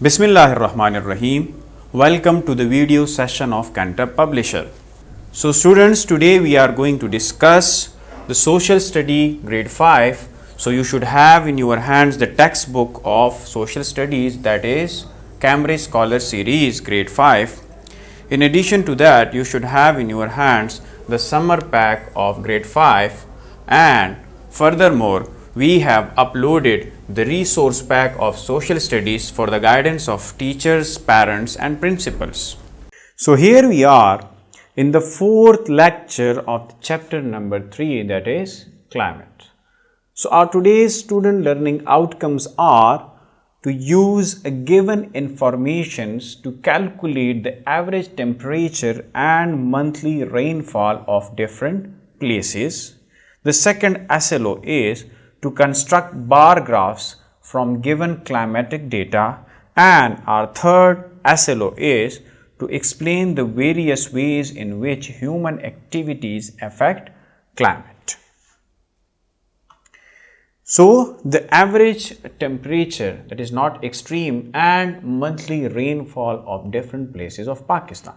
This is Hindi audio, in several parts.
Bismillahirrahmanirrahim. Welcome to the video session of Cantor Publisher. So students, today we are going to discuss the social study grade 5. So you should have in your hands the textbook of social studies, that is Cambridge Scholar Series grade 5. In addition to that, you should have in your hands the summer pack of grade 5, and furthermore we have uploaded the resource pack of social studies for the guidance of teachers, parents and principals. So here we are in the fourth lecture of chapter number 3, that is climate. So our today's student learning outcomes are to use given informations to calculate the average temperature and monthly rainfall of different places. The second SLO is to construct bar graphs from given climatic data, and our third SLO is to explain the various ways in which human activities affect climate. So the average temperature, that is not extreme, and monthly rainfall of different places of Pakistan.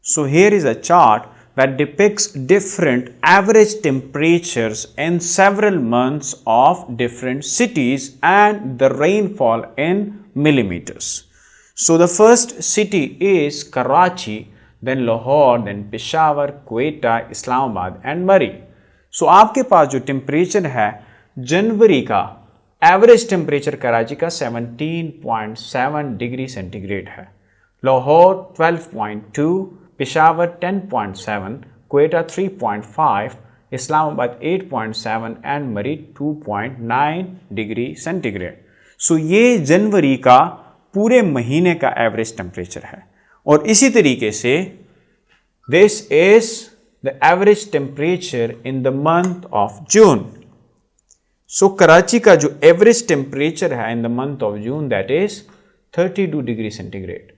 So here is a chart that depicts different average temperatures in several months of different cities and the rainfall in millimeters. So the first city is Karachi, then Lahore, then Peshawar, Quetta, Islamabad and Murree. So आपके पास जो टेम्परेचर है जनवरी का एवरेज टेम्परेचर कराची का 17.7 डिग्री सेंटीग्रेड है, Lahore 12.2, Peshawar 10.7, Quetta 3.5, Islamabad 8.7 and Murree 2.9 degree centigrade. So ये जनवरी का पूरे महीने का एवरेज टेम्परेचर है. और इसी तरीके से this is the average temperature in the month of June. So Karachi का जो एवरेज टेम्परेचर है in the month of June, that is 32 degree centigrade,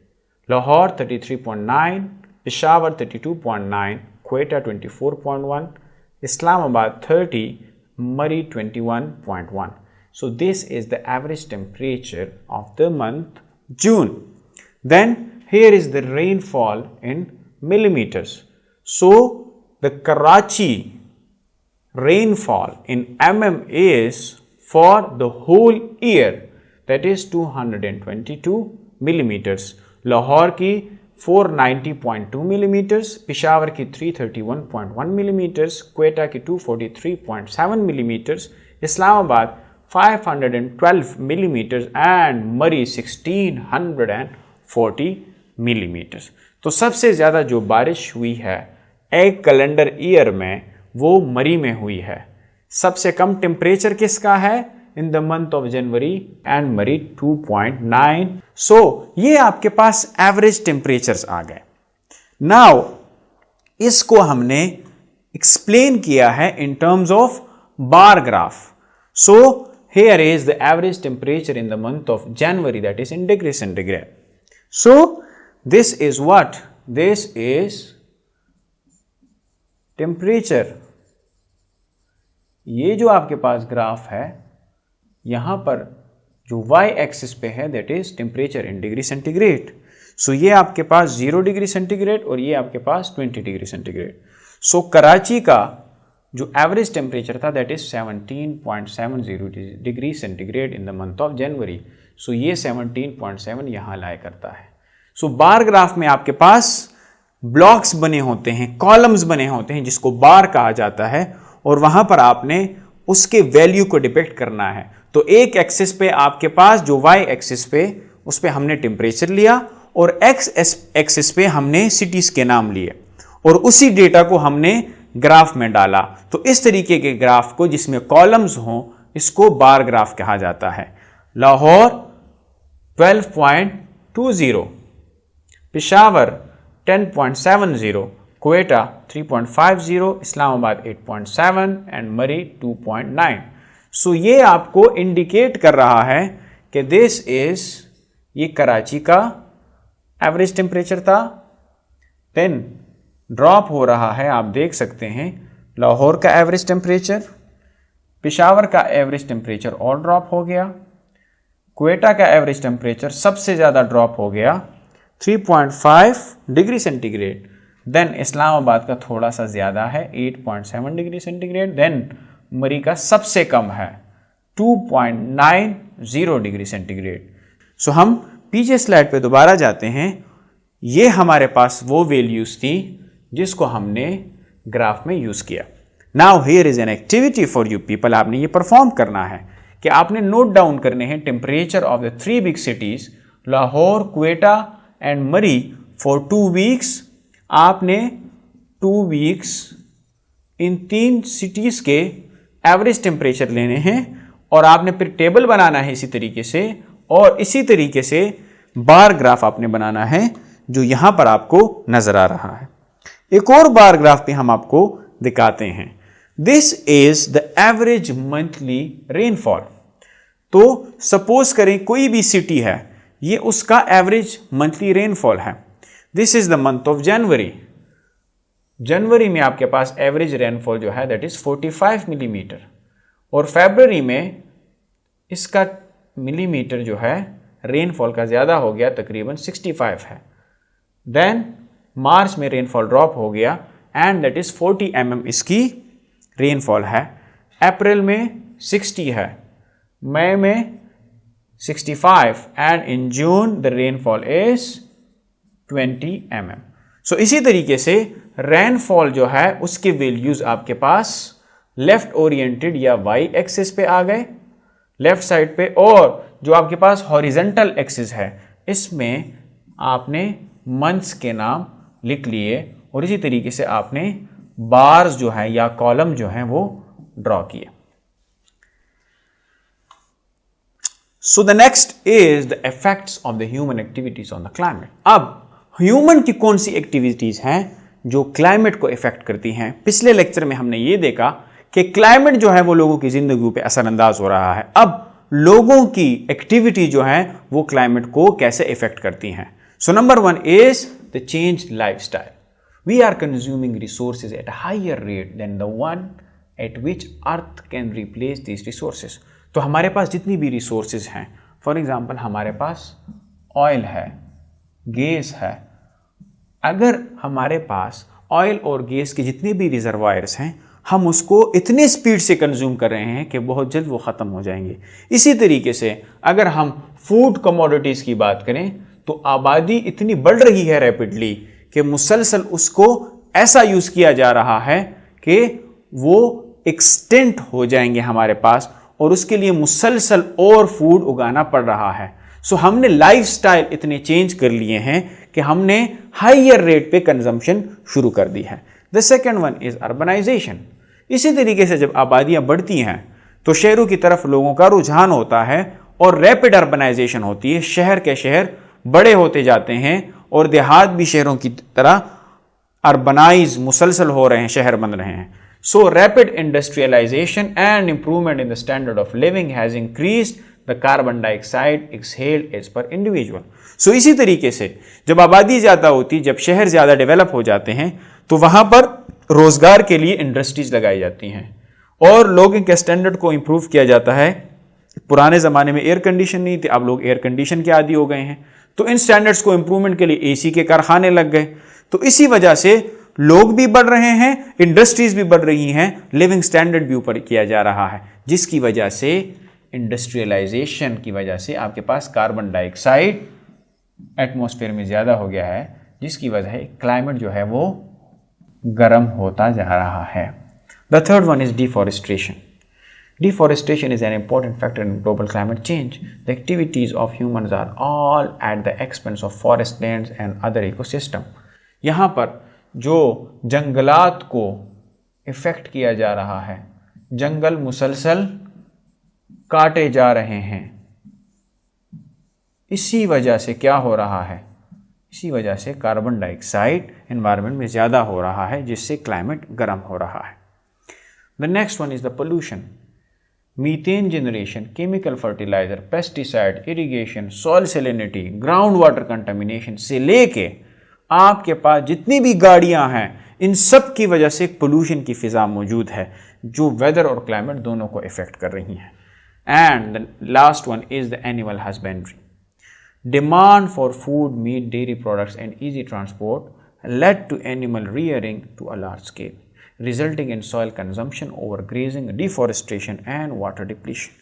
Lahore 33.9, Peshawar 32.9, Quetta 24.1, Islamabad 30, Murree 21.1. So this is the average temperature of the month June. Then here is the rainfall in millimeters. So the Karachi rainfall in mm is for the whole year, that is 222 millimeters. Lahore की 490.2 मिलीमीटर्स, पिशावर की 331.1 मिलीमीटर्स, क्वेटा की 243.7 मिलीमीटर्स, इस्लामाबाद 512 मिलीमीटर्स एंड मरी 1640 मिलीमीटर्स. तो सबसे ज़्यादा जो बारिश हुई है एक कैलेंडर ईयर में वो मरी में हुई है. सबसे कम टेम्परेचर किसका है in the month of January, and मरी 2.9. सो ये आपके पास एवरेज टेम्परेचर्स आ गए. नाउ इसको हमने एक्सप्लेन किया है in terms of bar graph. So here is the average temperature in the month of January, that is in degree centigrade. So this is what, this is temperature. ये जो आपके पास ग्राफ है यहां पर जो y एक्सिस पे है, that is temperature in degree centigrade. So ये आपके पास 0 डिग्री सेंटीग्रेड और ये आपके पास 20 डिग्री सेंटीग्रेड. सो कराची का जो एवरेज टेम्परेचर था that is 17.70 degree centigrade in the month of January. So ये 17.7 यहां लाया करता है. सो बार ग्राफ में आपके पास ब्लॉक्स बने होते हैं, कॉलम्स बने होते हैं जिसको बार कहा जाता है, और वहां पर आपने उसके वैल्यू को डिपेक्ट करना है. तो एक एक्सिस पे आपके पास जो y एक्सिस पे उस पे हमने टेम्परेचर लिया और x एक्सिस पे हमने सिटीज के नाम लिए और उसी डेटा को हमने ग्राफ में डाला. तो इस तरीके के ग्राफ को जिसमें कॉलम्स हों इसको बार ग्राफ कहा जाता है. लाहौर 12.20, पेशावर 10.70, क्वेटा 3.50, इस्लामाबाद 8.7 एंड मरी 2.9. सो ये आपको इंडिकेट कर रहा है कि दिस इज, ये कराची का एवरेज टेम्परेचर था. देन ड्रॉप हो रहा है, आप देख सकते हैं लाहौर का एवरेज टेम्परेचर, पेशावर का एवरेज टेम्परेचर और ड्रॉप हो गया, क्वेटा का एवरेज टेम्परेचर सबसे ज़्यादा ड्रॉप हो गया 3.5 डिग्री सेंटीग्रेड, देन इस्लामाबाद का थोड़ा सा ज़्यादा है 8.7 डिग्री सेंटीग्रेड, देन मरी का सबसे कम है 2.90 डिग्री सेंटीग्रेड। सो हम पीछे स्लाइड पे दोबारा जाते हैं। ये हमारे पास वो वैल्यूज़ थी जिसको हमने ग्राफ में यूज़ किया। Now here is an activity for you people. आपने ये परफॉर्म करना है कि आपने नोट डाउन करने हैं temperature of the 3 big cities Lahore, Quetta and मरी फॉर 2 वीक्स। आपने 2 वीक्स इन 3 सिटीज़ के एवरेज टेम्परेचर लेने हैं और आपने फिर टेबल बनाना है इसी तरीके से, और इसी तरीके से बार ग्राफ आपने बनाना है जो यहां पर आपको नजर आ रहा है। एक और बार ग्राफ भी हम आपको दिखाते हैं। This is the average monthly rainfall. तो सपोज करें कोई भी सिटी है, ये उसका एवरेज मंथली रेनफॉल है। This is the month of January. जनवरी में आपके पास एवरेज रेनफॉल जो है दैट इज 45 मिलीमीटर, और फरवरी में इसका मिलीमीटर जो है रेनफॉल का ज़्यादा हो गया, तकरीबन 65 है। देन मार्च में रेनफॉल ड्रॉप हो गया एंड दैट इज़ 40 mm इसकी रेनफॉल है। अप्रैल में 60 है, मई में 65 and in June the rainfall is 20 mm। सो इसी तरीके से रेनफॉल जो है उसके वैल्यूज़ आपके पास लेफ्ट ओरिएंटेड या वाई एक्सिस पे आ गए लेफ्ट साइड पे, और जो आपके पास हॉरिजेंटल एक्सिस है इसमें आपने मंथ्स के नाम लिख लिए, और इसी तरीके से आपने बार्स जो है या कॉलम जो है वो ड्रॉ किए। So the next is the effects of the human activities on the climate. अब ह्यूमन की कौन सी एक्टिविटीज हैं जो क्लाइमेट को इफेक्ट करती हैं। पिछले लेक्चर में हमने ये देखा कि क्लाइमेट जो है वो लोगों की जिंदगी पे असरअंदाज हो रहा है। अब लोगों की एक्टिविटी जो है वो क्लाइमेट को कैसे इफेक्ट करती हैं। So number 1 is the change lifestyle. We are consuming resources at a higher rate than the one at which earth can replace this resources. तो हमारे पास जितनी भी रिसोर्सेज हैं, फॉर एग्जाम्पल हमारे पास ऑयल है, गैस है, अगर हमारे पास ऑयल और गैस के जितने भी रिजर्वायर्स हैं हम उसको इतने स्पीड से कंज्यूम कर रहे हैं कि बहुत जल्द वो ख़त्म हो जाएंगे। इसी तरीके से अगर हम फूड कमोडिटीज़ की बात करें तो आबादी इतनी बढ़ रही है रैपिडली कि मुसलसल उसको ऐसा यूज़ किया जा रहा है कि वो एक्सटेंट हो जाएंगे हमारे पास, और उसके लिए मुसलसल और फूड उगाना पड़ रहा है। सो हमने लाइफस्टाइल इतने चेंज कर लिए हैं कि हमने हायर रेट पे कंजम्पशन शुरू कर दी है। The second one is urbanisation. इसी तरीके से जब आबादियां बढ़ती हैं तो शहरों की तरफ लोगों का रुझान होता है और रैपिड अर्बनाइजेशन होती है। शहर के शहर बड़े होते जाते हैं और देहात भी शहरों की तरह अर्बनाइज मुसलसल हो रहे हैं, शहर बन रहे हैं। So rapid industrialisation and improvement in the standard of living has increased the carbon dioxide exhaled as per individual. So इसी तरीके से जब आबादी ज़्यादा होती, जब शहर ज़्यादा डेवलप हो जाते हैं तो वहाँ पर रोज़गार के लिए इंडस्ट्रीज लगाई जाती हैं और लोगों के स्टैंडर्ड को इम्प्रूव किया जाता है। पुराने ज़माने में एयर कंडीशन नहीं थी, अब लोग एयर कंडीशन के आदी हो गए हैं, तो इन स्टैंडर्ड्स को इम्प्रूवमेंट के लिए एसी के कारखाने लग गए। तो इसी वजह से लोग भी बढ़ रहे हैं, इंडस्ट्रीज भी बढ़ रही हैं, लिविंग स्टैंडर्ड भी ऊपर किया जा रहा है, जिसकी वजह से इंडस्ट्रियलाइजेशन की वजह से आपके पास कार्बन डाइऑक्साइड एटमॉस्फेयर में ज़्यादा हो गया है, जिसकी वजह से क्लाइमेट जो है वो गर्म होता जा रहा है। The third one is deforestation. Deforestation is an important factor in global climate change. The activities of humans are all at the expense of forest lands and other ecosystem. यहाँ पर जो जंगलात को इफ़ेक्ट किया जा रहा है, जंगल मुसलसल काटे जा रहे हैं। इसी वजह से क्या हो रहा है? इसी वजह से कार्बन डाइऑक्साइड एनवायरनमेंट में ज़्यादा हो रहा है, जिससे क्लाइमेट गर्म हो रहा है। The next one is the pollution. Methane generation, chemical fertiliser, pesticide, irrigation, soil salinity, ground water contamination से लेके आपके पास जितनी भी गाड़ियां हैं, इन सब की वजह से पोल्यूशन की फिजा मौजूद है जो वेदर और क्लाइमेट दोनों को इफेक्ट कर रही हैं। And the last one is the animal husbandry. Demand for food, meat, dairy products and easy transport led to animal rearing to a large scale, resulting in soil consumption, overgrazing, deforestation and water depletion.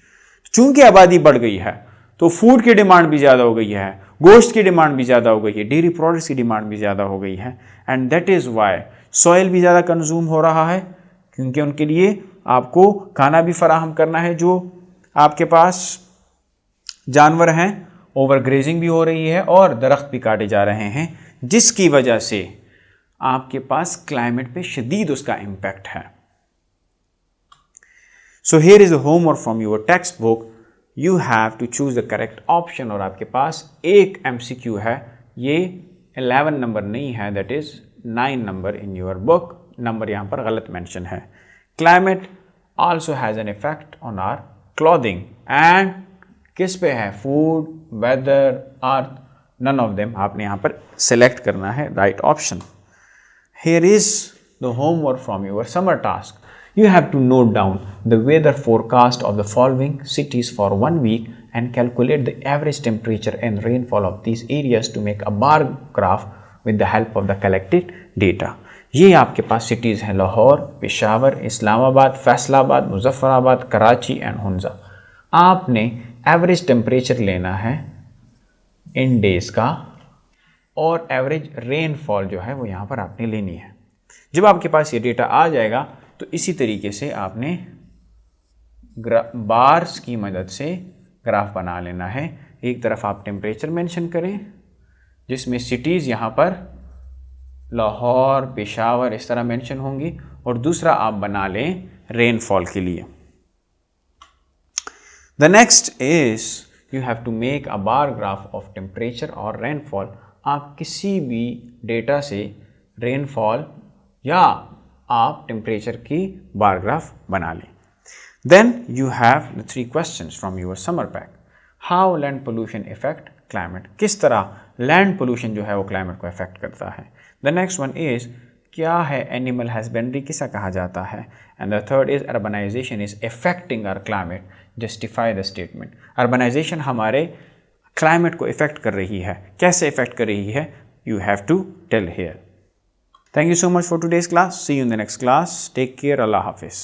चूंकि आबादी बढ़ गई है तो फूड की डिमांड भी ज़्यादा हो गई है, गोश्त की डिमांड भी ज़्यादा हो गई है, डेयरी प्रोडक्ट्स की डिमांड भी ज़्यादा हो गई है, and that is why soil भी ज़्यादा कंज्यूम हो रहा है, क्योंकि उनके लिए आपको खाना भी फराहम करना है जो आपके पास जानवर हैं, ओवर ग्रेजिंग भी हो रही है और दरख्त भी काटे जा रहे हैं, जिसकी वजह से आपके पास क्लाइमेट पे शदीद उसका इम्पैक्ट है. So here is the homework from your text book. You have to choose the correct option. और आपके पास एक MCQ है, ये 11 नंबर नहीं है, that is 9 number in your book. Number यहाँ पर गलत मेंशन है. Climate also has an effect on our clothing. And किस पे है? Food, weather, earth, none of them. आपने यहाँ पर सेलेक्ट करना है right option. Here is the homework from your summer task. You have to note down the weather forecast of the following cities for 1 week and calculate the average temperature and rainfall of these areas to make a bar graph with the help of the collected data. ये आपके पास cities हैं लाहौर, पेशावर, इस्लामाबाद, फैसलाबाद, मुजफ्फराबाद, कराची एंड हुंजा. आपने एवरेज टेम्परेचर लेना है इन डेज का और एवरेज रेनफॉल जो है वो यहाँ पर आपने लेनी है. जब आपके पास ये डेटा आ जाएगा तो इसी तरीके से आपने बार्स की मदद से ग्राफ बना लेना है. एक तरफ आप टेम्परेचर मेंशन करें जिसमें सिटीज़ यहाँ पर लाहौर, पेशावर इस तरह मेंशन होंगी, और दूसरा आप बना लें रेनफॉल के लिए. The next is you have to make a bar graph of temperature और रेनफॉल. आप किसी भी डेटा से रेनफॉल या आप टेम्परेचर की बार ग्राफ बना लें. Then you have the 3 questions from your summer pack. How land pollution effect climate. किस तरह लैंड पोल्यूशन जो है वो क्लाइमेट को इफेक्ट करता है. द नेक्स्ट वन इज क्या है एनिमल हस्बेंड्री, किसा कहा जाता है. And the third is urbanisation is affecting our climate. Justify the statement. Urbanisation हमारे क्लाइमेट को इफेक्ट कर रही है, कैसे इफेक्ट कर रही है, you have to tell here. Thank you so much for today's class. See you in the next class. Take care. अल्लाह हाफिज़.